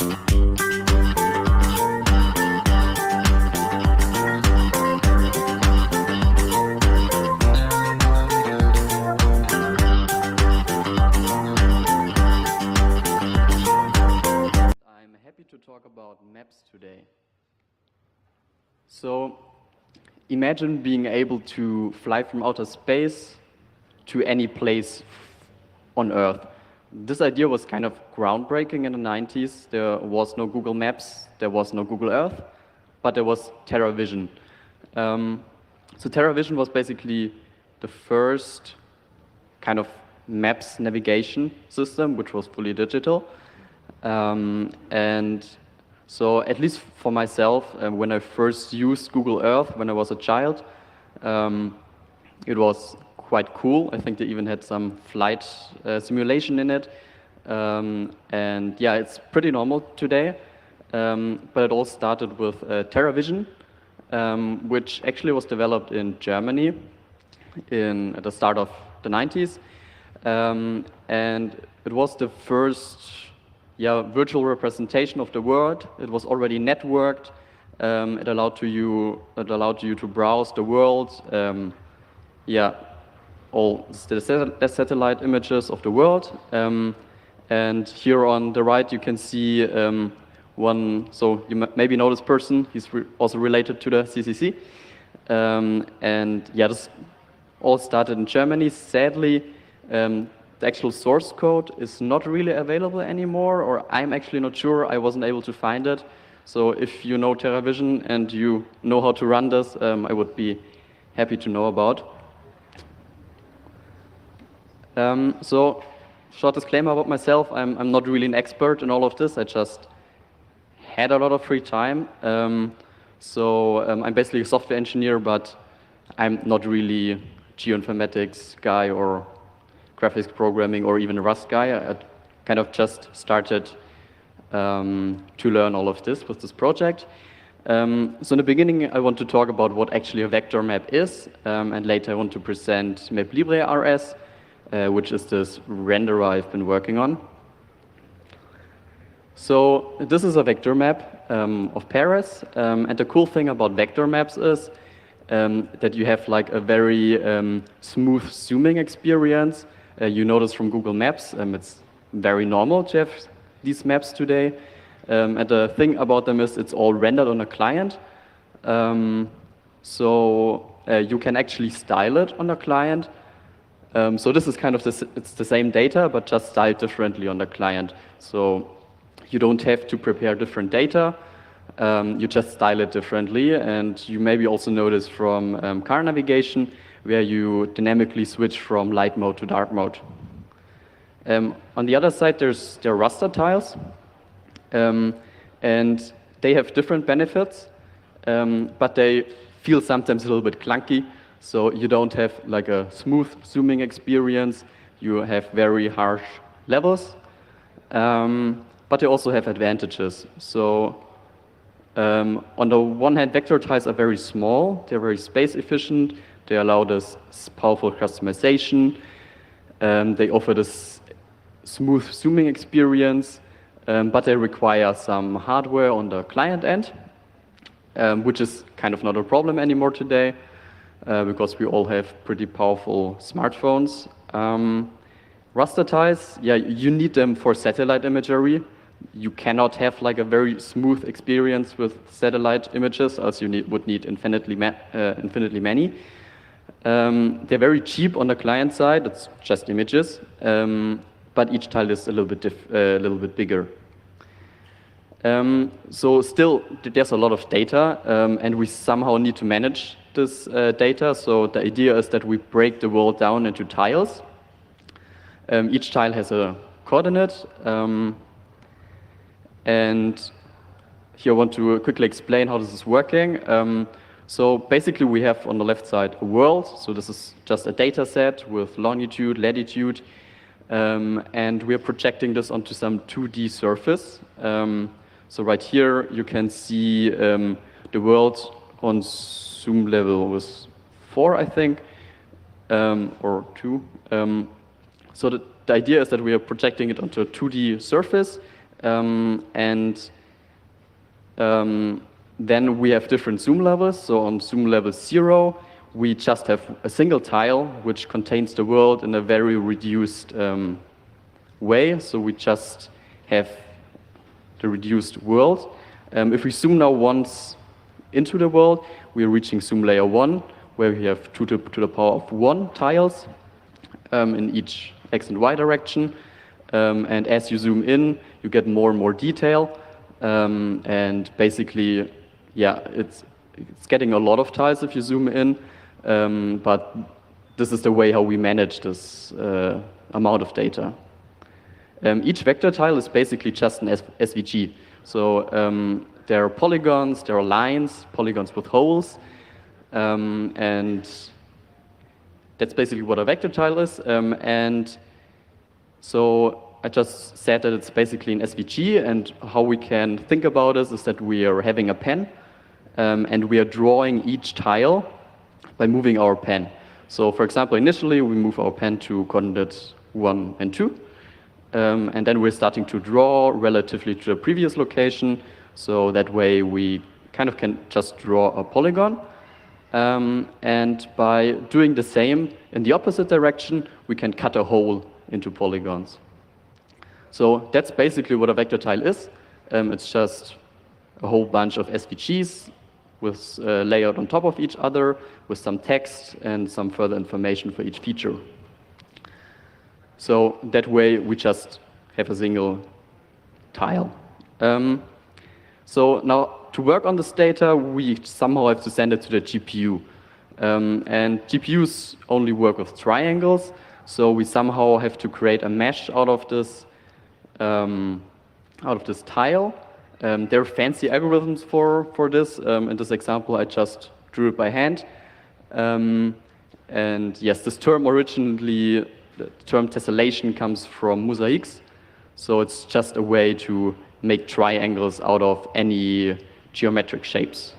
I'm happy to talk about maps today. So imagine being able to fly from outer space to any place on Earth. This idea was kind of groundbreaking in the 90s. There was no Google Maps, there was no Google Earth, but there was TerraVision. So TerraVision was basically the first kind of maps navigation system, which was fully digital. And so at least for myself, when I first used Google Earth when I was a child, it was quite cool. I think they even had some flight simulation in it. And yeah, it's pretty normal today. But it all started with TerraVision, which actually was developed in Germany at the start of the 90s. And it was the first virtual representation of the world. It was already networked. It allowed you to browse the world. All the satellite images of the world. And here on the right, you can see one. So you maybe know this person. He's also related to the CCC. And yeah, this all started in Germany. Sadly, the actual source code is not really available anymore, or I'm actually not sure. I wasn't able to find it. So if you know TerraVision and you know how to run this, I would be happy to know about. So short disclaimer about myself, I'm not really an expert in all of this. I just had a lot of free time. So I'm basically a software engineer, but I'm not really a geoinformatics guy or graphics programming or even a Rust guy. I kind of just started to learn all of this with this project. So in the beginning, I want to talk about what actually a vector map is, and later I want to present MapLibre.rs, which is this renderer I've been working on. So this is a vector map of Paris, and the cool thing about vector maps is that you have like a very smooth zooming experience. You know this from Google Maps. It's very normal to have these maps today. And the thing about them is it's all rendered on a client. So you can actually style it on a client. So this is kind of it's the same data, but just styled differently on the client. So you don't have to prepare different data. You just style it differently. And you maybe also notice from car navigation, where you dynamically switch from light mode to dark mode. On the other side, there are raster tiles, and they have different benefits, but they feel sometimes a little bit clunky. So you don't have like a smooth zooming experience. You have very harsh levels, but they also have advantages. So on the one hand, vector tiles are very small. They're very space efficient. They allow this powerful customization. They offer this smooth zooming experience, but they require some hardware on the client end, which is kind of not a problem anymore today, because we all have pretty powerful smartphones. Raster tiles, yeah, you need them for satellite imagery. You cannot have like a very smooth experience with satellite images, as you would need infinitely many. They're very cheap on the client side. It's just images, but each tile is a little bit bigger. So still, there's a lot of data, and we somehow need to manage this data. So the idea is that we break the world down into tiles. Each tile has a coordinate, and here I want to quickly explain how this is working. So basically we have on the left side a world. So this is just a data set with longitude, latitude, and we're projecting this onto some 2D surface. So right here you can see the world on zoom level was 4, I think, or 2. So the idea is that we are projecting it onto a 2D surface, And then we have different zoom levels. So on zoom level 0, we just have a single tile which contains the world in a very reduced way. So we just have the reduced world. If we zoom now once into the world, we're reaching zoom layer 1, where we have 2 to the power of 1 tiles in each x and y direction. And as you zoom in, you get more and more detail. And basically, yeah, it's getting a lot of tiles if you zoom in. But this is the way how we manage this amount of data. Each vector tile is basically just an SVG. So there are polygons, there are lines, polygons with holes, and that's basically what a vector tile is. And so I just said that it's basically an SVG, and how we can think about this is that we are having a pen, and we are drawing each tile by moving our pen. So for example, initially we move our pen to coordinates 1 and 2. And then we're starting to draw relatively to the previous location, so that way we kind of can just draw a polygon. And by doing the same in the opposite direction, we can cut a hole into polygons. So that's basically what a vector tile is. It's just a whole bunch of SVGs with layered on top of each other, with some text and some further information for each feature. So that way we just have a single tile. So now to work on this data, we somehow have to send it to the GPU. And GPUs only work with triangles, so we somehow have to create a mesh out of this tile. There are fancy algorithms for this. In this example, I just drew it by hand. And yes, this term originally, the term tessellation comes from mosaics. So it's just a way to make triangles out of any geometric shapes,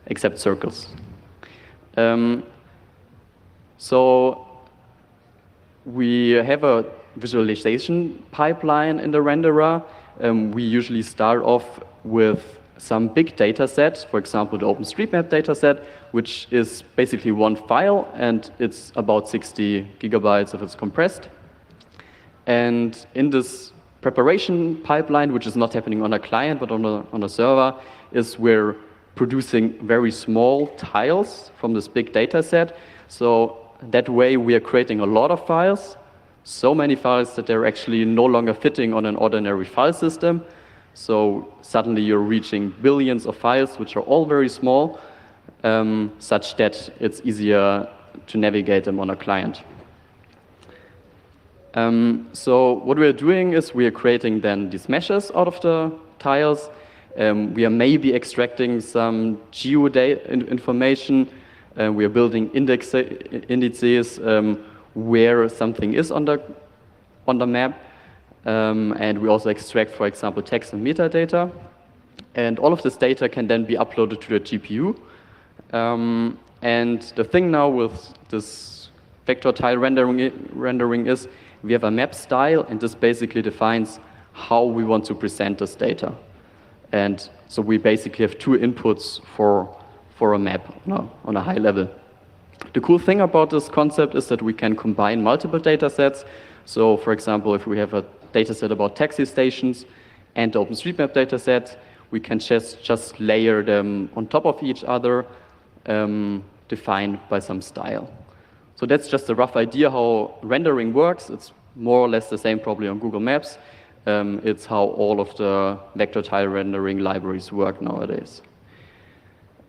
except circles. So we have a visualization pipeline in the renderer. We usually start off with some big data sets, for example, the OpenStreetMap data set, which is basically one file, and it's about 60 gigabytes if it's compressed. And in this preparation pipeline, which is not happening on a client but on a server, is we're producing very small tiles from this big data set. So that way we are creating a lot of files, so many files that they're actually no longer fitting on an ordinary file system. So suddenly you're reaching billions of files, which are all very small, such that it's easier to navigate them on a client. So what we're doing is we are creating then these meshes out of the tiles. We are maybe extracting some information. We are building indices where something is on the map. And we also extract, for example, text and metadata. And all of this data can then be uploaded to the GPU. And the thing now with this vector tile rendering is we have a map style, and this basically defines how we want to present this data. And so we basically have two inputs for a map on a high level. The cool thing about this concept is that we can combine multiple data sets. So for example, if we have a data set about taxi stations and the OpenStreetMap data set, we can just layer them on top of each other, defined by some style. So that's just a rough idea how rendering works. It's more or less the same probably on Google Maps. It's how all of the vector tile rendering libraries work nowadays.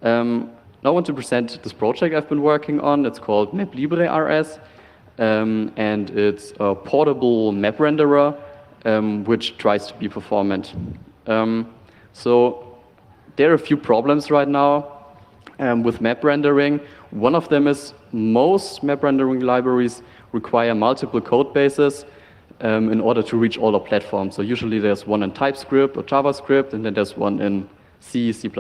Now I want to present this project I've been working on. It's called MapLibre.rs, and it's a portable map renderer which tries to be performant. So there are a few problems right now with map rendering. One of them is most map rendering libraries require multiple code bases in order to reach all the platforms. So usually there's one in TypeScript or JavaScript, and then there's one in C, C++.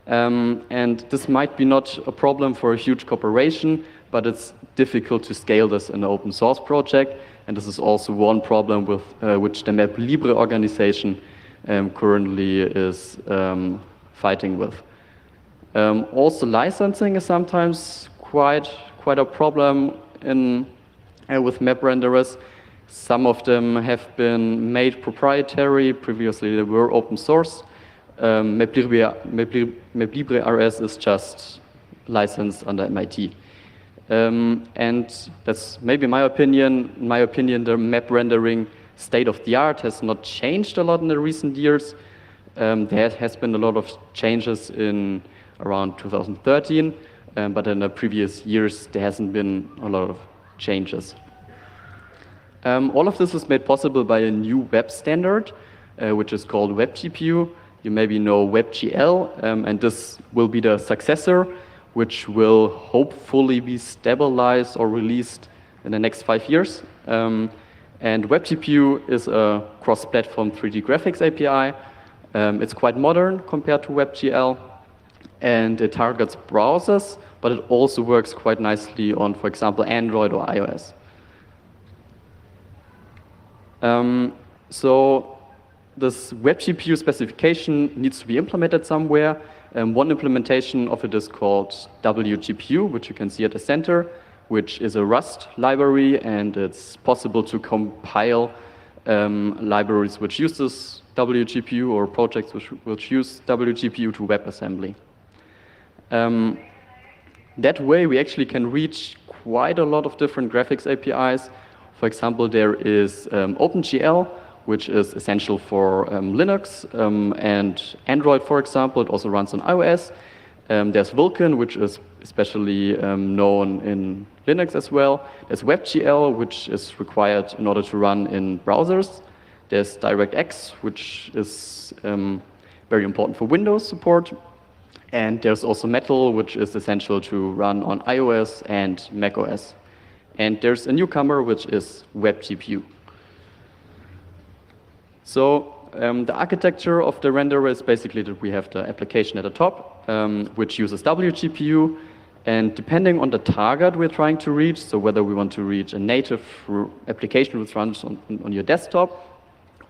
And this might be not a problem for a huge corporation, but it's difficult to scale this in an open source project. and this is also one problem with which the MapLibre organization currently is fighting with. Also, licensing is sometimes quite a problem with map renderers. Some of them have been made proprietary. Previously, they were open source. MapLibre RS is just licensed under MIT. And that's maybe my opinion. In my opinion, the map rendering state of the art has not changed a lot in the recent years. There has been a lot of changes in around 2013, but in the previous years, there hasn't been a lot of changes. All of this is made possible by a new web standard, which is called WebGPU. You maybe know WebGL, and this will be the successor, which will hopefully be stabilized or released in the next 5 years. And WebGPU is a cross-platform 3D graphics API. It's quite modern compared to WebGL, and it targets browsers, but it also works quite nicely on, for example, Android or iOS. So this WebGPU specification needs to be implemented somewhere. One implementation of it is called WGPU, which you can see at the center, which is a Rust library, and it's possible to compile libraries which use this WGPU or projects which use WGPU to WebAssembly. That way, we actually can reach quite a lot of different graphics APIs. For example, there is OpenGL, which is essential for Linux and Android, for example. It also runs on iOS. There's Vulkan, which is especially known in Linux as well. There's WebGL, which is required in order to run in browsers. There's DirectX, which is very important for Windows support. And there's also Metal, which is essential to run on iOS and macOS. And there's a newcomer, which is WebGPU. So the architecture of the renderer is basically that we have the application at the top, which uses WGPU. And depending on the target we're trying to reach, so whether we want to reach a native application which runs on your desktop,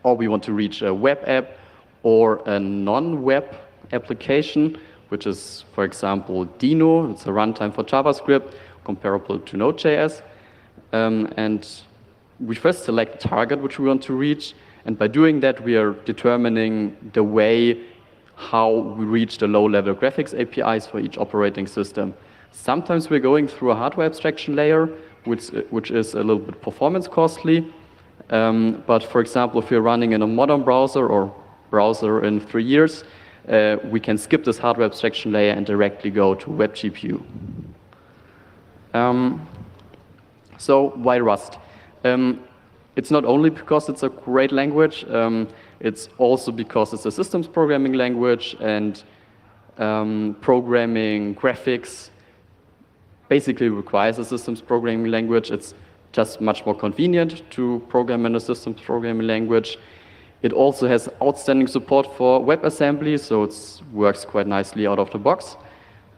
or we want to reach a web app or a non-web application, which is, for example, Dino. It's a runtime for JavaScript, comparable to Node.js. And we first select the target which we want to reach. And by doing that, we are determining the way how we reach the low-level graphics APIs for each operating system. Sometimes we're going through a hardware abstraction layer, which is a little bit performance costly. But for example, if you're running in a modern browser or browser in 3 years, we can skip this hardware abstraction layer and directly go to WebGPU. So why Rust? It's not only because it's a great language, it's also because it's a systems programming language, and programming graphics basically requires a systems programming language. It's just much more convenient to program in a systems programming language. It also has outstanding support for WebAssembly, so it works quite nicely out of the box.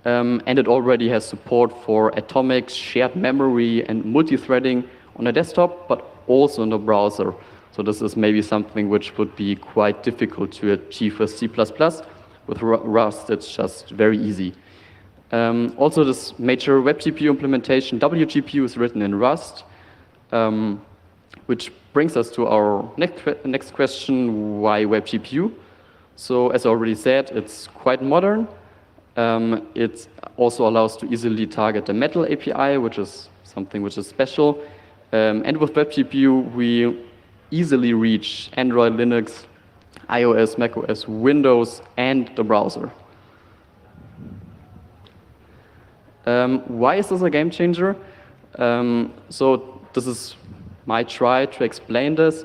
And it already has support for atomic shared memory and multi-threading on a desktop, but also in the browser. So this is maybe something which would be quite difficult to achieve with C++. With Rust, it's just very easy. Also, this major WebGPU implementation, WGPU, is written in Rust, which brings us to our next question, why WebGPU? So as I already said, it's quite modern. It also allows to easily target the Metal API, which is something which is special. And with WebGPU, we easily reach Android, Linux, iOS, macOS, Windows, and the browser. Why is this a game changer? So this is my try to explain this.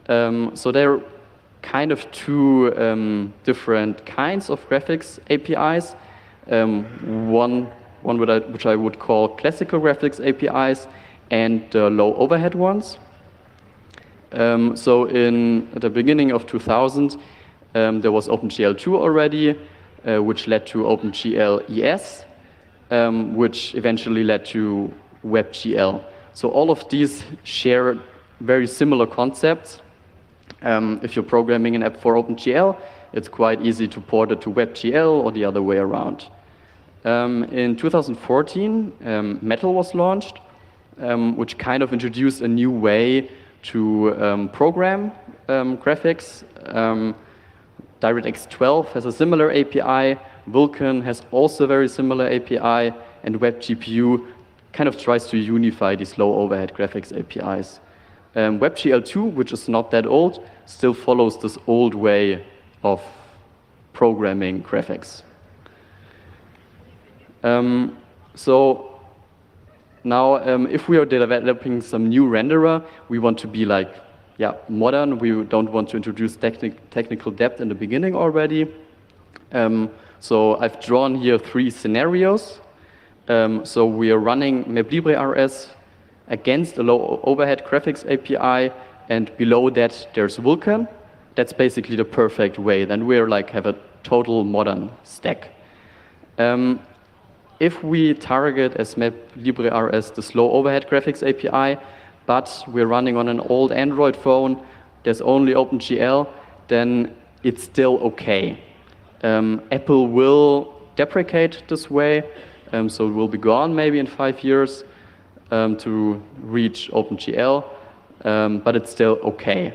So there are kind of two different kinds of graphics APIs. One which I would call classical graphics APIs, and the low overhead ones. So at the beginning of 2000, there was OpenGL 2 already, which led to OpenGL ES, which eventually led to WebGL. So all of these share very similar concepts. If you're programming an app for OpenGL, it's quite easy to port it to WebGL or the other way around. In 2014, Metal was launched, which kind of introduced a new way to program graphics. DirectX 12 has a similar API. Vulkan has also a very similar API, and WebGPU kind of tries to unify these low overhead graphics APIs. WebGL 2, which is not that old, still follows this old way of programming graphics. So now, if we are developing some new renderer, we want to be like, modern. We don't want to introduce technical depth in the beginning already. So I've drawn here 3 scenarios. So we are running MapLibreRS against a low overhead graphics API, and below that there's Vulkan. That's basically the perfect way. Then we're like have a total modern stack. If we target as MapLibreRS the slow overhead graphics API, but we're running on an old Android phone, there's only OpenGL, then it's still okay. Apple will deprecate this way, so it will be gone maybe in 5 years to reach OpenGL, but it's still okay.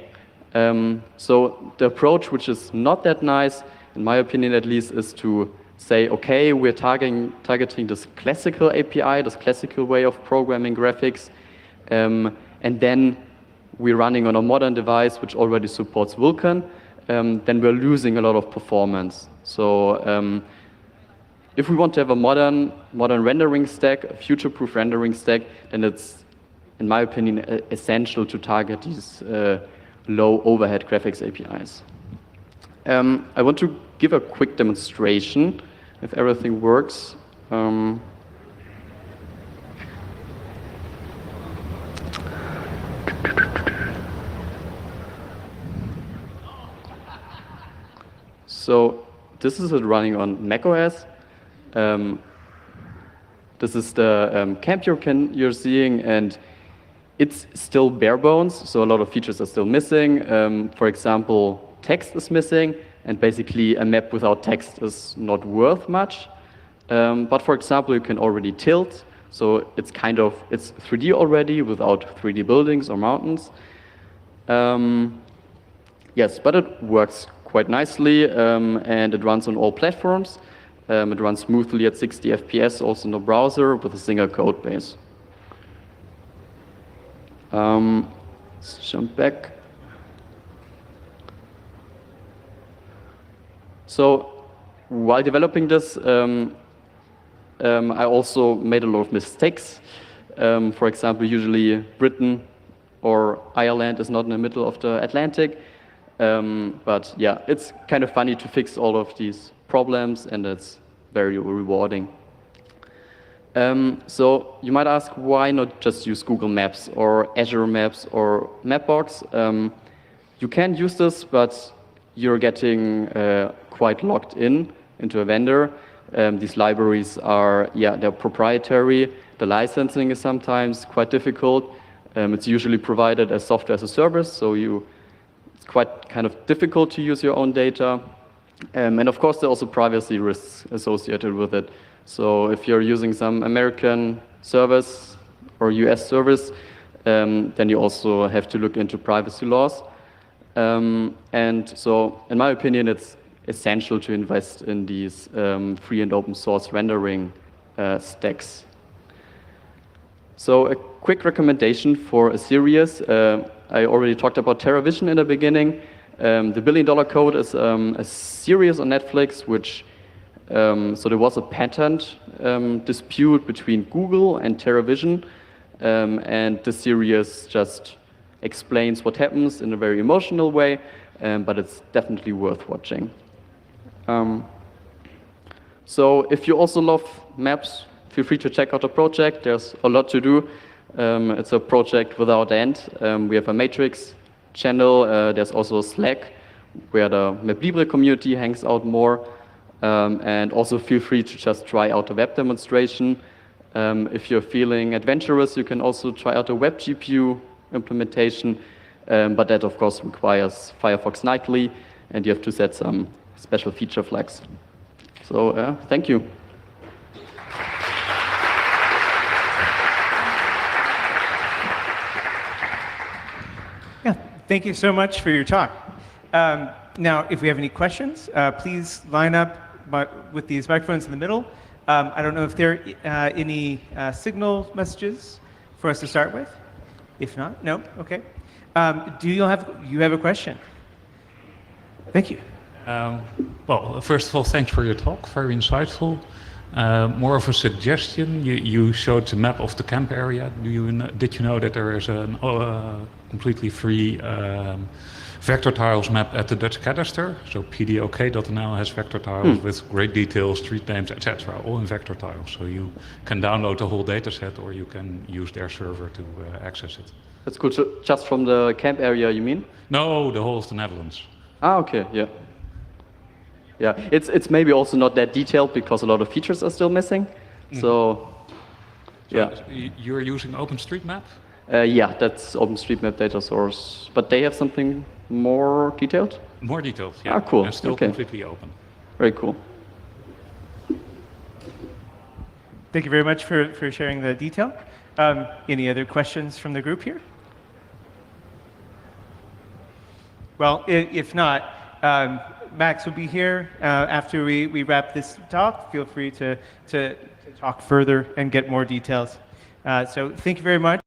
So the approach, which is not that nice, in my opinion at least, is to say, okay, we're targeting this classical API, this classical way of programming graphics, and then we're running on a modern device which already supports Vulkan, then we're losing a lot of performance. So if we want to have a modern rendering stack, a future-proof rendering stack, then it's, in my opinion, essential to target these low overhead graphics APIs. I want to give a quick demonstration if everything works. So this is it running on macOS. This is the camp you're seeing, and it's still bare bones, so a lot of features are still missing. For example, text is missing, and basically a map without text is not worth much. But for example, you can already tilt, so it's 3D already without 3D buildings or mountains. Yes, but it works quite nicely, and it runs on all platforms. It runs smoothly at 60 FPS, also in the browser, with a single code base. Let's jump back. So while developing this, I also made a lot of mistakes. For example, usually Britain or Ireland is not in the middle of the Atlantic. But yeah, it's kind of funny to fix all of these problems, and it's very rewarding. So you might ask, why not just use Google Maps or Azure Maps or Mapbox? You can use this, but you're getting quite locked into a vendor. These libraries are, they're proprietary. The licensing is sometimes quite difficult. It's usually provided as software as a service, so it's quite kind of difficult to use your own data. And of course, there are also privacy risks associated with it. So if you're using some American service or US service, then you also have to look into privacy laws. And so, in my opinion, it's essential to invest in these free and open source rendering stacks. So a quick recommendation for a series. I already talked about TerraVision in the beginning. The $1 Billion Code is a series on Netflix, which so there was a patent dispute between Google and TerraVision, and the series just explains what happens in a very emotional way, but it's definitely worth watching. So if you also love maps, feel free to check out the project. There's a lot to do. It's a project without end. We have a Matrix channel. There's also Slack, where the MapLibre community hangs out more. And also feel free to just try out a web demonstration. If you're feeling adventurous, you can also try out a WebGPU implementation, but that of course requires Firefox nightly, and you have to set some special feature flags. So thank you. Yeah, thank you so much for your talk. Now, if we have any questions, please line up with these microphones in the middle. I don't know if there are any signal messages for us to start with. If not, no, okay. Do you have a question? Thank you. Well, first of all, thanks for your talk, very insightful. More of a suggestion, you showed the map of the camp area. Did you know that there is a completely free vector tiles map at the Dutch Cadaster? So pdok.nl has vector tiles with great details, street names, etc., all in vector tiles. So you can download the whole data set, or you can use their server to access it. That's cool. So just from the camp area, you mean? No, the whole of the Netherlands. Ah, okay, yeah. Yeah, it's maybe also not that detailed because a lot of features are still missing. So yeah. You're using OpenStreetMap? Yeah, that's OpenStreetMap data source, but they have something more detailed? More detailed, yeah. Ah, cool. And still Okay. completely open. Very cool. Thank you very much for sharing the detail. Any other questions from the group here? Well, if not, Max will be here after we wrap this talk. Feel free to talk further and get more details. So thank you very much.